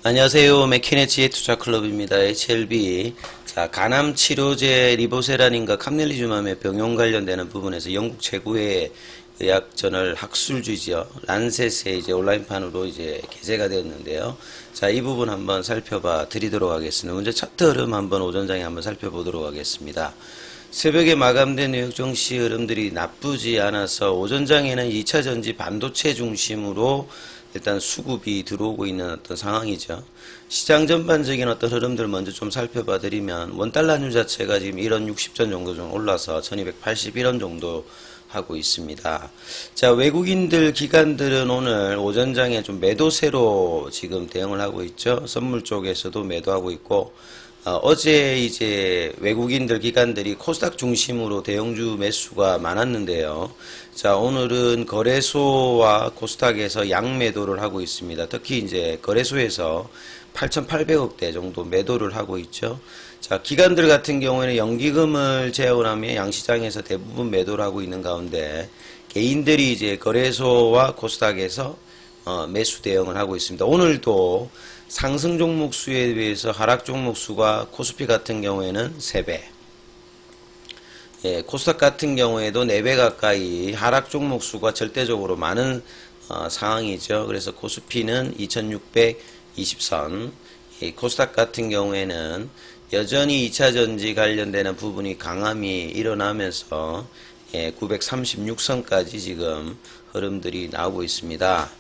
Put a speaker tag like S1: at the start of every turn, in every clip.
S1: 안녕하세요. 맥키네치의 투자클럽입니다. HLB. 자, 간암 치료제 리보세란인과 카멜리주맘의 병용 관련되는 부분에서 영국 최고의 의학 저널 학술주죠. 란셋에 이제 온라인판으로 이제 게재가 되었는데요. 자, 이 부분 한번 살펴봐 드리도록 하겠습니다. 먼저 차트 흐름 한번 오전장에 한번 살펴보도록 하겠습니다. 새벽에 마감된 뉴욕 증시 흐름들이 나쁘지 않아서 오전장에는 2차 전지 반도체 중심으로 일단 수급이 들어오고 있는 어떤 상황이죠. 시장 전반적인 어떤 흐름들 먼저 좀 살펴봐 드리면 원달러율 자체가 지금 1원 60전 정도 좀 올라서 1281원 정도 하고 있습니다. 자, 외국인들 기관들은 오늘 오전장에 좀 매도세로 지금 대응을 하고 있죠. 선물 쪽에서도 매도하고 있고 어제 이제 외국인들 기관들이 코스닥 중심으로 대형주 매수가 많았는데요. 자, 오늘은 거래소와 코스닥에서 양매도를 하고 있습니다. 특히 이제 거래소에서 8,800억대 정도 매도를 하고 있죠. 자, 기관들 같은 경우에는 연기금을 제외하면 양시장에서 대부분 매도를 하고 있는 가운데 개인들이 이제 거래소와 코스닥에서 매수 대응을 하고 있습니다. 오늘도 상승 종목 수에 비해서 하락 종목 수가 코스피 같은 경우에는 3배, 코스닥 같은 경우에도 4배 가까이 하락 종목 수가 절대적으로 많은 상황이죠. 그래서 코스피는 2620선, 코스닥 같은 경우에는 여전히 2차 전지 관련되는 부분이 강함이 일어나면서 936선까지 지금 흐름들이 나오고 있습니다.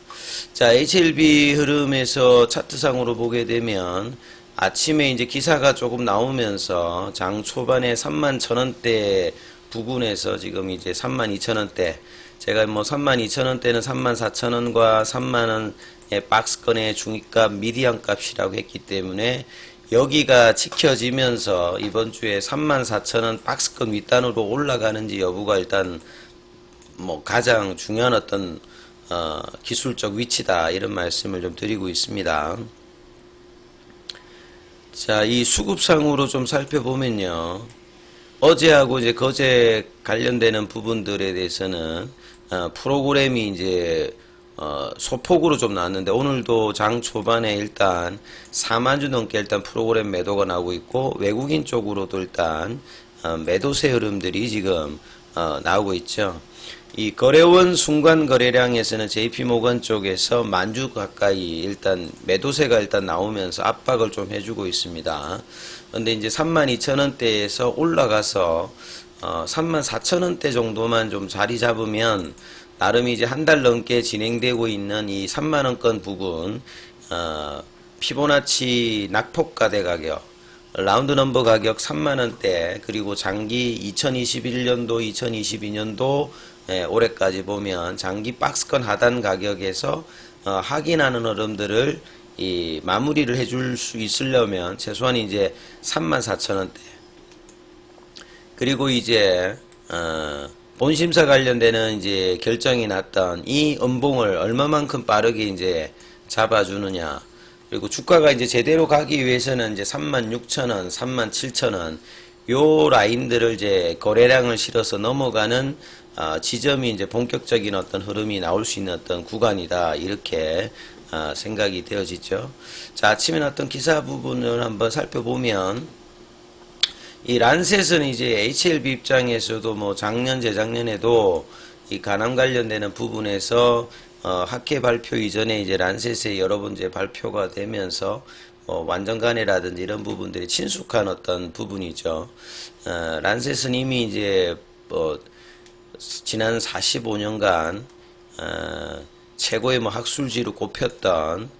S1: 자, HLB 흐름에서 차트상으로 보게 되면 아침에 이제 기사가 조금 나오면서 장 초반에 31,000원대 부근에서 지금 이제 32,000원대, 제가 뭐 32,000원대는 34,000원과 3만원의 박스권의 중위값 미디안 값이라고 했기 때문에 여기가 지켜지면서 이번 주에 34,000원 박스권 윗단으로 올라가는지 여부가 일단 뭐 가장 중요한 어떤 기술적 위치다, 이런 말씀을 좀 드리고 있습니다. 자, 이 수급상으로 좀 살펴보면요. 어제하고 이제 거제 관련되는 부분들에 대해서는 프로그램이 이제 소폭으로 좀 나왔는데 오늘도 장 초반에 일단 4만주 넘게 일단 프로그램 매도가 나오고 있고 외국인 쪽으로도 일단 매도세 흐름들이 지금 나오고 있죠. 이 거래원 순간 거래량에서는 JP모건 쪽에서 만주 가까이 일단 매도세가 일단 나오면서 압박을 좀 해주고 있습니다. 근데 이제 32,000원대에서 올라가서 34,000원대 정도만 좀 자리 잡으면 나름 이제 한 달 넘게 진행되고 있는 이 3만원권 부근 피보나치 낙폭가대 가격, 라운드 넘버 가격 3만원대, 그리고 장기 2021년도 2022년도 올해까지 보면 장기 박스권 하단 가격에서 확인하는 흐름들을 이 마무리를 해줄 수 있으려면 최소한 이제 34,000원대, 그리고 이제 본심사 관련되는 이제 결정이 났던 이 음봉을 얼마만큼 빠르게 이제 잡아주느냐, 그리고 주가가 이제 제대로 가기 위해서는 이제 36,000원, 37,000원 요 라인들을 이제 거래량을 실어서 넘어가는 지점이 이제 본격적인 어떤 흐름이 나올 수 있는 어떤 구간이다, 이렇게 생각이 되어지죠. 자, 아침에 나왔던 기사 부분을 한번 살펴보면 이 란셋은 이제 HLB 입장에서도 뭐 작년 재작년에도 이 간암 관련되는 부분에서 학회 발표 이전에 이제 란셋에 여러 번 이제 발표가 되면서 완전간해라든지 이런 부분들이 친숙한 어떤 부분이죠. 란셋은 이미 이제 지난 45년간 최고의 뭐 학술지로 꼽혔던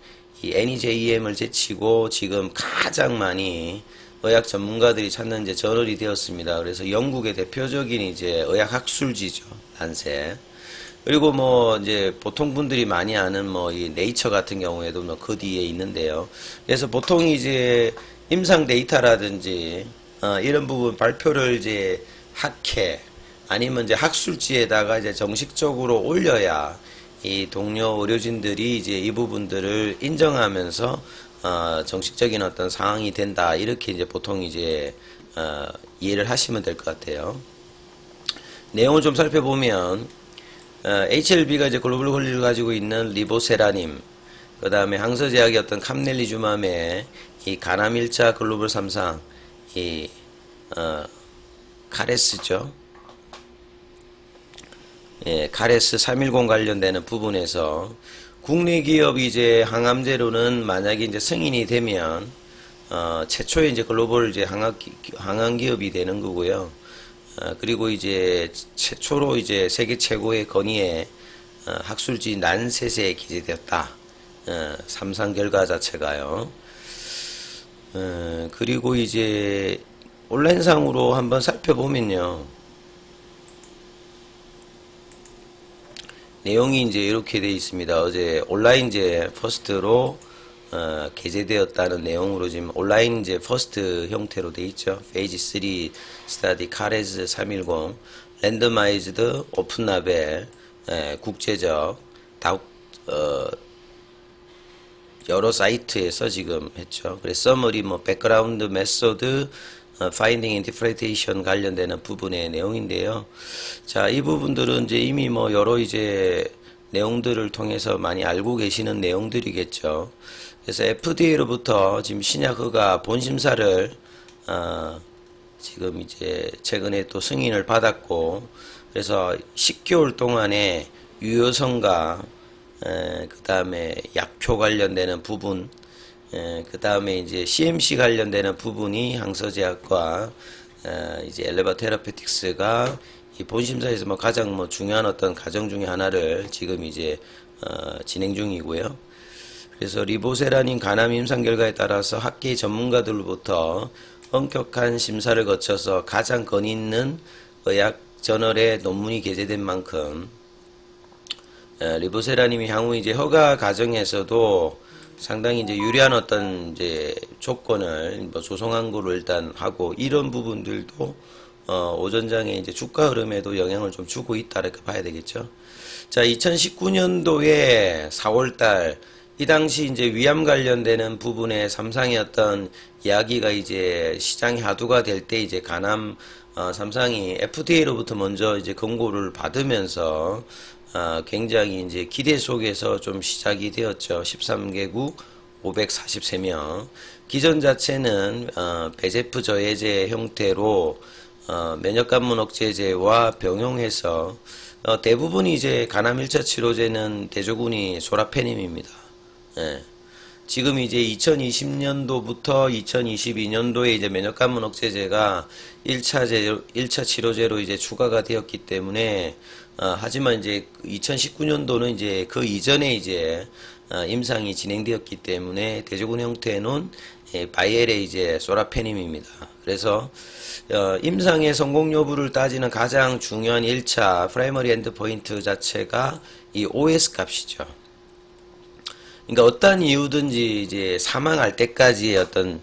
S1: 이 NEJM을 제치고 지금 가장 많이 의학 전문가들이 찾는 이제 저널이 되었습니다. 그래서 영국의 대표적인 이제 의학 학술지죠, 란셋. 그리고 뭐 이제 보통 분들이 많이 아는 뭐 이 네이처 같은 경우에도 뭐 그 뒤에 있는데요. 그래서 보통 이제 임상 데이터라든지 이런 부분 발표를 이제 학회 아니면 이제 학술지에다가 이제 정식적으로 올려야 이 동료 의료진들이 이제 이 부분들을 인정하면서 정식적인 어떤 상황이 된다, 이렇게 이제 보통 이제 이해를 하시면 될 것 같아요. 내용을 좀 살펴보면 HLB가 이제 글로벌 권리를 가지고 있는 리보세라님, 그 다음에 항서제약의 어떤 캄넬리주맘의 이 간암 1차 글로벌 3상, 이, 카레스죠. 예, 카레스 310 관련되는 부분에서 국내 기업이 이제 항암제로는 만약에 이제 승인이 되면 최초의 이제 글로벌 이제 항암 기업이 되는 거고요. 그리고 이제 최초로 이제 세계 최고의 건의에 학술지 난셋에 기재되었다. 3상 결과 자체가요. 그리고 이제 온라인상으로 한번 살펴보면요. 내용이 이제 이렇게 되어 있습니다. 어제 온라인 이제 퍼스트로 게재되었다는 내용으로 지금 온라인 이제 퍼스트 형태로 되어 있죠. 페이지 3 스타디 카레즈 310 랜더마이즈드 오픈 라벨 국제적 여러 사이트에서 지금 했죠. 그래서 서머리 뭐 백그라운드 메소드 파인딩 인터프레이테이션 관련되는 부분의 내용인데요. 자, 이 부분들은 이제 이미 뭐 여러 이제 내용들을 통해서 많이 알고 계시는 내용들이겠죠. 그래서 FDA로부터 지금 신약 허가 본심사를 지금 이제 최근에 또 승인을 받았고, 그래서 10개월 동안에 유효성과 그 다음에 약효 관련되는 부분, 그 다음에 이제 CMC 관련되는 부분이 항서제약과 이제 엘레바 테라피틱스가 이 본심사에서 뭐 가장 뭐 중요한 어떤 과정 중에 하나를 지금 이제 진행 중이고요. 그래서 리보세라닌 간암 임상 결과에 따라서 학계 전문가들로부터 엄격한 심사를 거쳐서 가장 권위 있는 의학 저널에 논문이 게재된 만큼 리보세라님이 향후 이제 허가 과정에서도 상당히 이제 유리한 어떤 이제 조건을 뭐 조성한 거로 일단 하고, 이런 부분들도 오전장에 이제 주가 흐름에도 영향을 좀 주고 있다 이렇게 봐야 되겠죠. 자, 2019년도에 4월달 이 당시 이제 위암 관련되는 부분의 삼상이었던 이야기가 이제 시장이 하두가 될 때 이제 간암 삼상이 FDA로부터 먼저 이제 권고를 받으면서 굉장히 이제 기대 속에서 좀 시작이 되었죠. 13개국 543명. 기존 자체는 배제프 저해제 형태로 면역관문 억제제와 병용해서 대부분이 이제 간암 1차 치료제는 대조군이 소라페님입니다. 예. 지금 이제 2020년도부터 2022년도에 이제 면역관문 억제제가 1차 치료제로 이제 추가가 되었기 때문에 하지만 이제 2019년도는 이제 그 이전에 이제 임상이 진행되었기 때문에 대조군 형태는 바이엘의 이제 소라페님입니다. 그래서 임상의 성공 여부를 따지는 가장 중요한 1차 프라이머리 엔드 포인트 자체가 이 OS 값이죠. 그러니까 어떠한 이유든지 이제 사망할 때까지의 어떤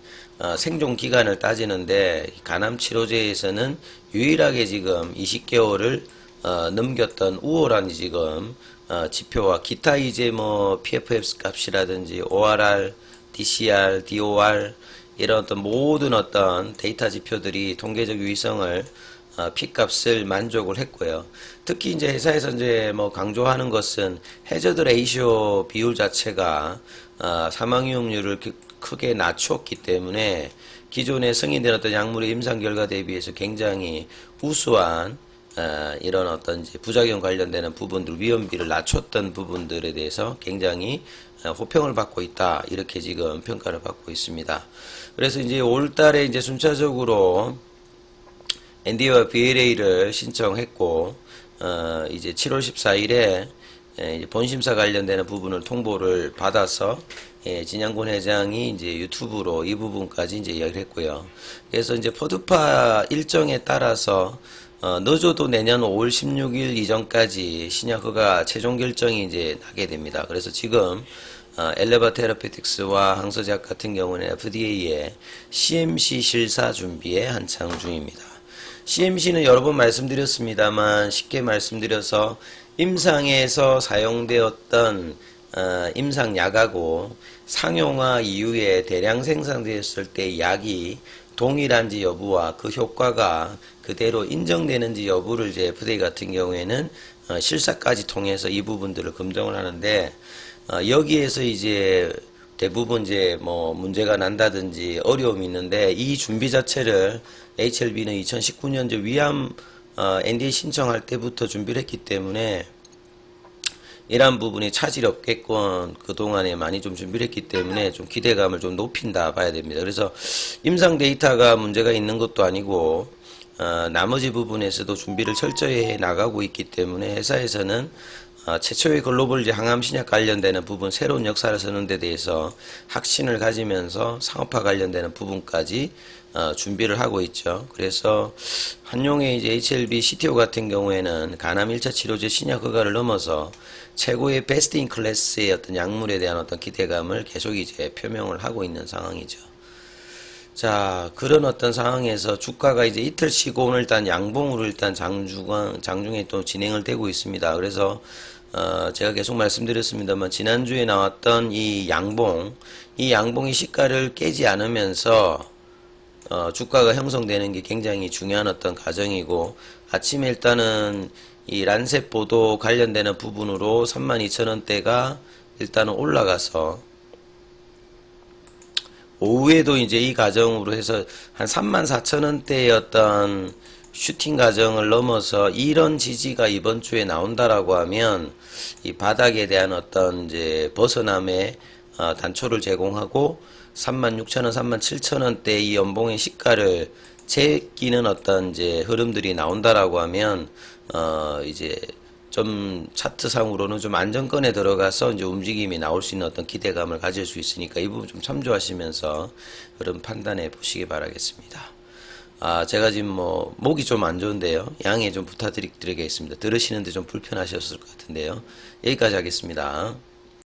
S1: 생존 기간을 따지는데, 간암 치료제에서는 유일하게 지금 20개월을 넘겼던 우월한 지금 지표와 기타 이제 뭐 PFS 값이라든지 ORR, DCR, DOR 이런 어떤 모든 어떤 데이터 지표들이 통계적 유의성을 P값을 만족을 했고요. 특히 이제 회사에서 이제 뭐 강조하는 것은 해저드 레이쇼 비율 자체가 사망 위험률을 크게 낮췄기 때문에 기존에 승인된 어떤 약물의 임상 결과 대비해서 굉장히 우수한 이런 어떤 이제 부작용 관련되는 부분들, 위험비를 낮췄던 부분들에 대해서 굉장히 호평을 받고 있다, 이렇게 지금 평가를 받고 있습니다. 그래서 이제 올 달에 이제 순차적으로 NDA와 BLA를 신청했고, 이제 7월 14일에 이제 본심사 관련되는 부분을 통보를 받아서 진양군 회장이 이제 유튜브로 이 부분까지 이제 이야기를 했고요. 그래서 이제 포드파 일정에 따라서 늦어도 내년 5월 16일 이전까지 신약허가 최종 결정이 이제 나게 됩니다. 그래서 지금 엘레바 테라피틱스와 항서제약 같은 경우는 FDA의 CMC 실사 준비에 한창 중입니다. CMC는 여러 번 말씀드렸습니다만 쉽게 말씀드려서 임상에서 사용되었던 임상약하고 상용화 이후에 대량 생산되었을 때 약이 동일한지 여부와 그 효과가 그대로 인정되는지 여부를 이제 FDA 같은 경우에는 실사까지 통해서 이 부분들을 검증을 하는데, 여기에서 이제 대부분 이제 뭐 문제가 난다든지 어려움이 있는데 이 준비 자체를 HLB는 2019년 이제 위암 NDA 신청할 때부터 준비를 했기 때문에 이러한 부분이 차질이 없겠건 그동안에 많이 좀 준비를 했기 때문에 좀 기대감을 좀 높인다 봐야 됩니다. 그래서 임상 데이터가 문제가 있는 것도 아니고 나머지 부분에서도 준비를 철저히 해 나가고 있기 때문에 회사에서는 최초의 글로벌 이제 항암 신약 관련되는 부분 새로운 역사를 서는 데 대해서 확신을 가지면서 상업화 관련되는 부분까지 준비를 하고 있죠. 그래서 한용의 이제 HLB CTO 같은 경우에는 간암 1차 치료제 신약 허가를 넘어서 최고의 베스트 인 클래스의 어떤 약물에 대한 어떤 기대감을 계속 이제 표명을 하고 있는 상황이죠. 자, 그런 어떤 상황에서 주가가 이제 이틀 쉬고 오늘 일단 양봉으로 일단 장중에 또 진행을 되고 있습니다. 그래서 제가 계속 말씀드렸습니다만 지난주에 나왔던 이 양봉이 시가를 깨지 않으면서 주가가 형성되는 게 굉장히 중요한 어떤 과정이고 아침에 일단은 이 란셋 보도 관련되는 부분으로 32,000원대가 일단은 올라가서 오후에도 이제 이 과정으로 해서 한 34,000원대의 어떤 슈팅 과정을 넘어서 이런 지지가 이번 주에 나온다라고 하면 이 바닥에 대한 어떤 이제 벗어남의 단초를 제공하고 36,000원, 37,000원대 이 연봉의 시가를 제끼는 어떤 이제 흐름들이 나온다라고 하면 이제 좀 차트상으로는 좀 안정권에 들어가서 이제 움직임이 나올 수 있는 어떤 기대감을 가질 수 있으니까 이 부분 좀 참조하시면서 흐름 판단해 보시기 바라겠습니다. 제가 지금 뭐 목이 좀 안 좋은데요. 양해 좀 부탁드리겠습니다. 들으시는데 좀 불편하셨을 것 같은데요. 여기까지 하겠습니다.